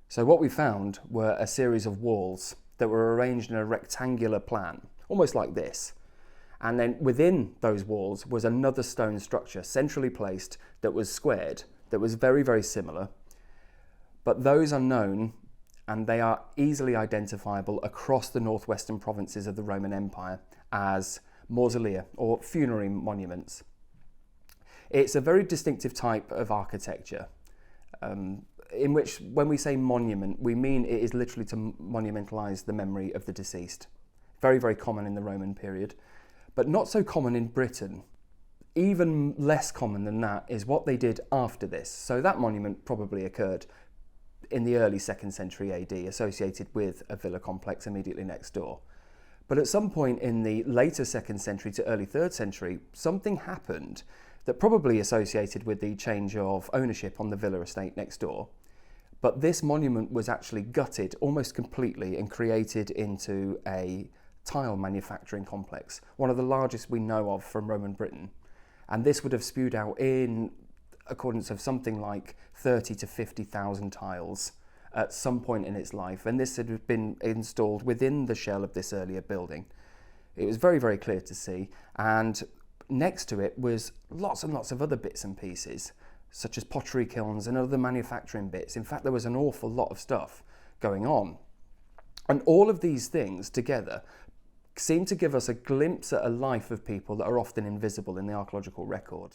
So what we found were a series of walls that were arranged in a rectangular plan, almost like this. And then within those walls was another stone structure, centrally placed, that was squared, that was very, very similar. But those are known, and they are easily identifiable across the northwestern provinces of the Roman Empire as mausolea, or funerary monuments. It's a very distinctive type of architecture, in which, when we say monument, we mean it is literally to monumentalize the memory of the deceased. Very, very common in the Roman period, but not so common in Britain. Even less common than that is what they did after this. So that monument probably occurred in the early 2nd century AD, associated with a villa complex immediately next door. But at some point in the later 2nd century to early 3rd century, something happened that probably associated with the change of ownership on the villa estate next door. But this monument was actually gutted almost completely and created into a tile manufacturing complex, one of the largest we know of from Roman Britain. And this would have spewed out in accordance of something like 30 to 50,000 tiles at some point in its life. And this had been installed within the shell of this earlier building. It was very, very clear to see. And next to it was lots and lots of other bits and pieces, such as pottery kilns and other manufacturing bits. In fact, there was an awful lot of stuff going on. And all of these things together seem to give us a glimpse at a life of people that are often invisible in the archaeological record.